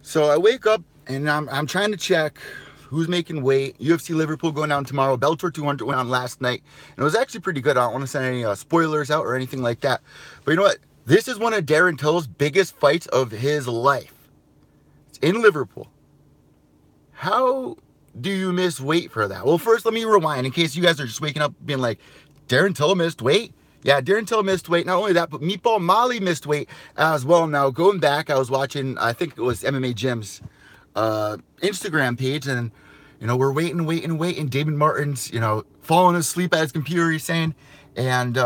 So I wake up and I'm trying to check who's making weight. UFC Liverpool going down tomorrow. Bellator 200 went on last night, and it was actually pretty good. I don't want to send any spoilers out or anything like that. But you know what? This is one of Darren Till's biggest fights of his life. It's in Liverpool. How do you miss weight for that? Well, first let me rewind in case you guys are just waking up being like, Darren Till missed weight. Yeah, Darren Till missed weight. Not only that, but Meatball Molly missed weight as well. Now, going back, I was watching, I think it was MMA Jim's Instagram page, and, we're waiting. David Martin's, falling asleep at his computer, he's saying, and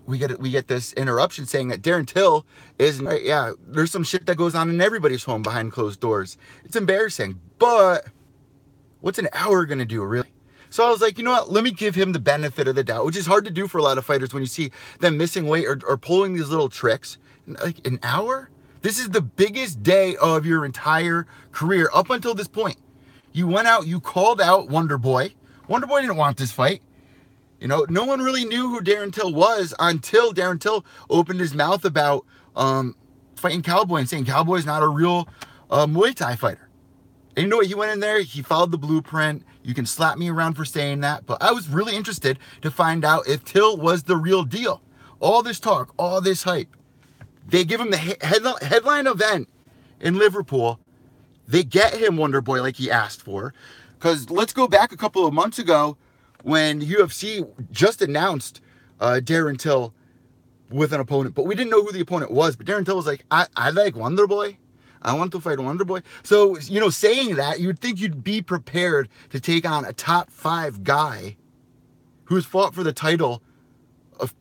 we get this interruption saying that Darren Till is right. Yeah, there's some shit that goes on in everybody's home behind closed doors. It's embarrassing, but what's an hour gonna do, really? So I was like, you know what? Let me give him the benefit of the doubt, which is hard to do for a lot of fighters when you see them missing weight or pulling these little tricks. Like an hour? This is the biggest day of your entire career up until this point. You went out, you called out Wonder Boy. Wonder Boy didn't want this fight. No one really knew who Darren Till was until Darren Till opened his mouth about fighting Cowboy and saying Cowboy's not a real Muay Thai fighter. And you know what? He went in there, he followed the blueprint. You can slap me around for saying that, but I was really interested to find out if Till was the real deal. All this talk, all this hype. They give him the headline event in Liverpool. They get him Wonder Boy like he asked for. Because let's go back a couple of months ago when UFC just announced Darren Till with an opponent, but we didn't know who the opponent was. But Darren Till was like, I like Wonder Boy. I want to fight Wonder Boy. So, saying that, you'd think you'd be prepared to take on a top 5 guy who's fought for the title of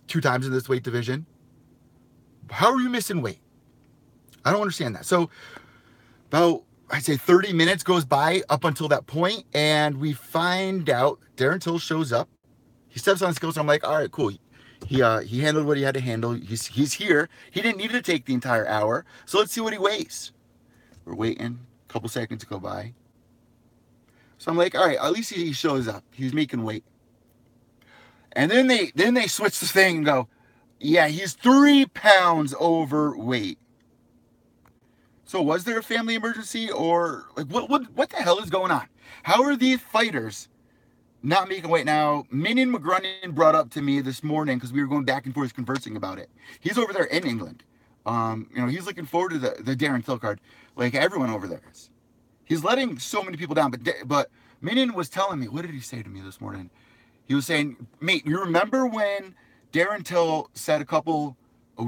2 times in this weight division. How are you missing weight? I don't understand that. So, about, I'd say 30 minutes goes by up until that point, and we find out Darren Till shows up. He steps on skills, and I'm like, all right, cool. He handled what he had to handle. He's here. He didn't need to take the entire hour. So let's see what he weighs. We're waiting. A couple seconds go by. So I'm like, all right, at least he shows up. He's making weight. And then they switch the thing and go, yeah, he's 3 pounds overweight. So was there a family emergency, or like what the hell is going on? How are these fighters not making weight? Now, Minion McGrunion brought up to me this morning, because we were going back and forth conversing about it. He's over there in England. He's looking forward to the Darren Till card, like everyone over there is. He's letting so many people down, but Minion was telling me, what did he say to me this morning? He was saying, mate, you remember when Darren Till said a couple of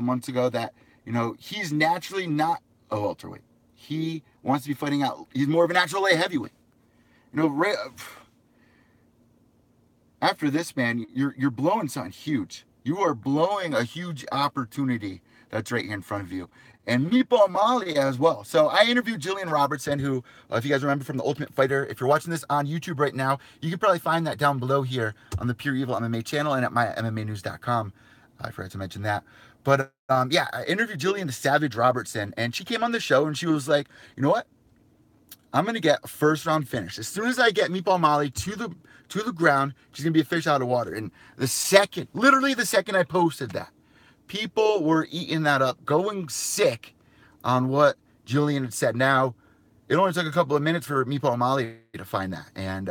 months ago, that, he's naturally not a welterweight. He wants to be fighting out. He's more of a natural light heavyweight. After this, man, you're blowing something huge. You are blowing a huge opportunity that's right here in front of you. And Meatball Molly as well. So I interviewed Jillian Robertson, who, if you guys remember from The Ultimate Fighter, if you're watching this on YouTube right now, you can probably find that down below here on the Pure Evil MMA channel and at mymmanews.com. I forgot to mention that. But I interviewed Jillian the Savage Robertson, and she came on the show and she was like, you know what? I'm going to get a first round finish. As soon as I get Meatball Molly to the ground, she's going to be a fish out of water. And literally the second I posted that, people were eating that up, going sick on what Jillian had said. Now, it only took a couple of minutes for Meatball Molly to find that. And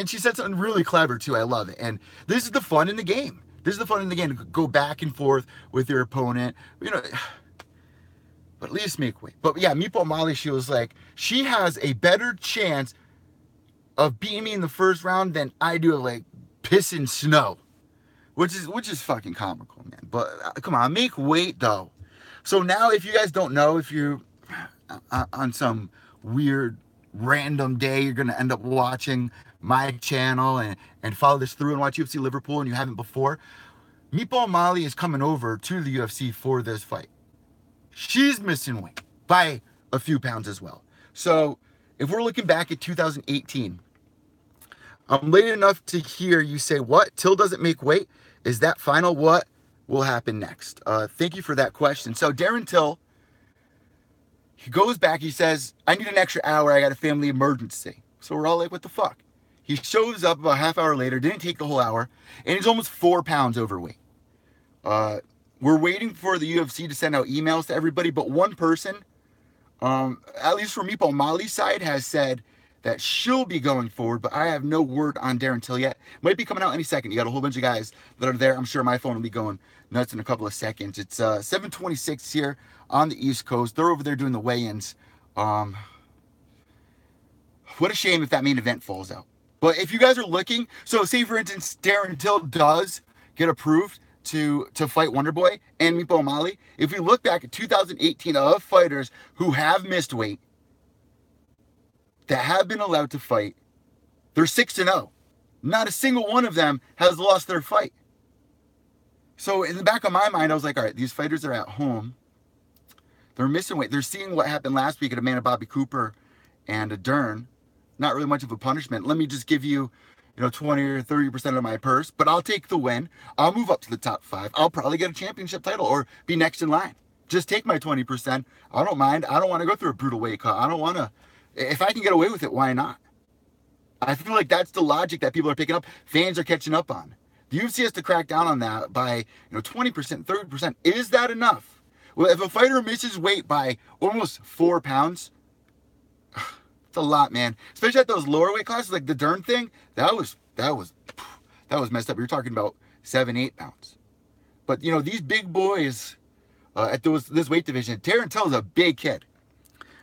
she said something really clever, too. I love it. And this is the fun in the game. To go back and forth with your opponent. But at least make weight. But yeah, Meatball Molly, she was like, she has a better chance of beating me in the first round than I do like pissing snow. Which is fucking comical, man. But come on, make weight though. So now, if you guys don't know, if you on some weird random day you're gonna end up watching my channel and follow this through and watch UFC Liverpool and you haven't before, Meatball Molly is coming over to the UFC for this fight. She's missing weight by a few pounds as well. So if we're looking back at 2018, I'm late enough to hear you say, what? Till doesn't make weight? Is that final? What will happen next? Thank you for that question. So Darren Till, he goes back, he says, I need an extra hour, I got a family emergency. So we're all like, what the fuck? He shows up about a half hour later, didn't take the whole hour, and he's almost 4 pounds overweight. We're waiting for the UFC to send out emails to everybody, but one person At least from Meatball, Molly's side has said that she'll be going forward, but I have no word on Darren Till yet. Might be coming out any second. You got a whole bunch of guys that are there. I'm sure my phone will be going nuts in a couple of seconds. It's 7:26 here on the East Coast. They're over there doing the weigh-ins. What a shame if that main event falls out. But if you guys are looking, so say for instance, Darren Till does get approved to fight Wonderboy and Meatball Molly. If we look back at 2018 of fighters who have missed weight, that have been allowed to fight, they're 6-0. Not a single one of them has lost their fight. So in the back of my mind, I was like, all right, these fighters are at home. They're missing weight. They're seeing what happened last week at Amanda Bobby Cooper and a Dern. Not really much of a punishment. Let me just give you, 20 or 30% of my purse, but I'll take the win. I'll move up to the top 5. I'll probably get a championship title or be next in line. Just take my 20%. I don't mind. I don't want to go through a brutal weight cut. I don't want to. If I can get away with it, why not? I feel like that's the logic that people are picking up. Fans are catching up on. The UFC has to crack down on that by 20%, 30%. Is that enough? Well, if a fighter misses weight by almost 4 pounds, it's a lot, man. Especially at those lower weight classes, like the Dern thing. That was messed up. You're talking about 7-8 pounds. But these big boys at this weight division. Darren Till is a big kid.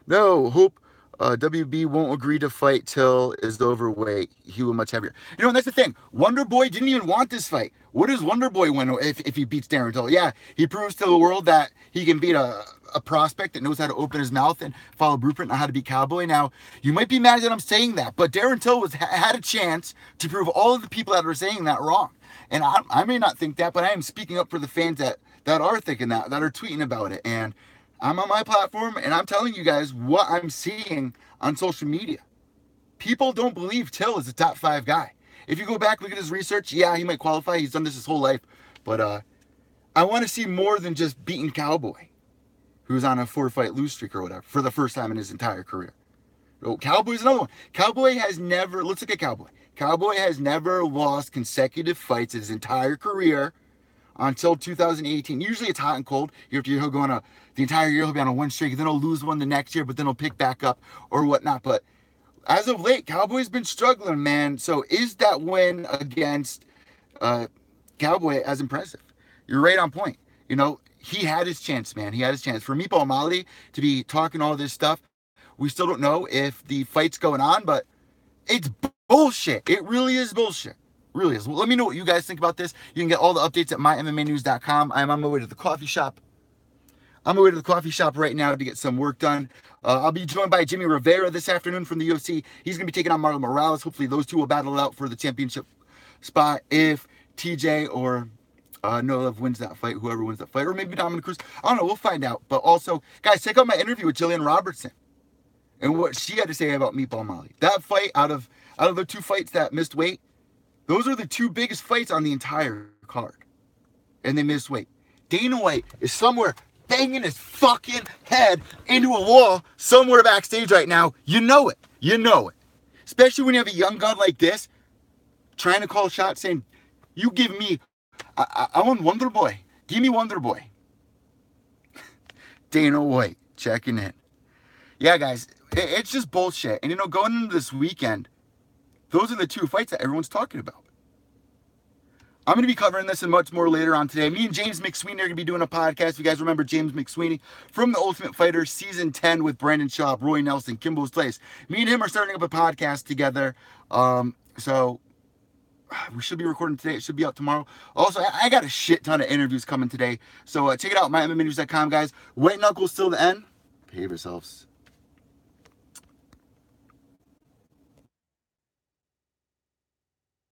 No, hope WB won't agree to fight Till is overweight. He was much heavier. And that's the thing. Wonderboy didn't even want this fight. What does Wonderboy win if he beats Darren Till? Yeah, he proves to the world that he can beat a prospect that knows how to open his mouth and follow blueprint on how to be Cowboy. Now, you might be mad that I'm saying that, but Darren Till had a chance to prove all of the people that are saying that wrong. And I may not think that, but I am speaking up for the fans that are thinking that are tweeting about it. And I'm on my platform, and I'm telling you guys what I'm seeing on social media. People don't believe Till is a top 5 guy. If you go back, look at his research, yeah, he might qualify. He's done this his whole life. But I want to see more than just beating Cowboy, who's on a 4-fight lose streak or whatever, for the first time in his entire career. Oh, Cowboy's another one. Cowboy has never, let's look at Cowboy. Cowboy has never lost consecutive fights in his entire career until 2018. Usually it's hot and cold. He'll go on the entire year, he'll be on a win streak, and then he'll lose one the next year, but then he'll pick back up or whatnot. But as of late, Cowboy's been struggling, man. So is that win against Cowboy as impressive? You're right on point. He had his chance, man. He had his chance. For Meatball Molly to be talking all this stuff, we still don't know if the fight's going on, but it's bullshit. It really is bullshit. Really is. Well, let me know what you guys think about this. You can get all the updates at mymmanews.com. I'm on my way to the coffee shop. I'm on my way to the coffee shop right now to get some work done. I'll be joined by Jimmy Rivera this afternoon from the UFC. He's going to be taking on Marlon Morales. Hopefully those two will battle it out for the championship spot if TJ or No Love wins that fight, whoever wins that fight, or maybe Dominic Cruz. I don't know. We'll find out. But also, guys, check out my interview with Jillian Robertson and what she had to say about Meatball Molly. That fight, out of the 2 fights that missed weight, those are the 2 biggest fights on the entire card. And they missed weight. Dana White is somewhere banging his fucking head into a wall somewhere backstage right now. You know it. You know it. Especially when you have a young gun like this trying to call shots saying, you give me, I want Wonder Boy. Give me Wonder Boy. Dana White checking in. Yeah, guys, it's just bullshit. And, going into this weekend, those are the 2 fights that everyone's talking about. I'm going to be covering this and much more later on today. Me and James McSweeney are going to be doing a podcast. If you guys remember James McSweeney from The Ultimate Fighter Season 10 with Brandon Schaub, Roy Nelson, Kimbo's Place. Me and him are starting up a podcast together. So we should be recording today. It should be out tomorrow. Also, I got a shit ton of interviews coming today. So check it out, mymmanews.com, guys. White Knuckles till the end. Behave yourselves.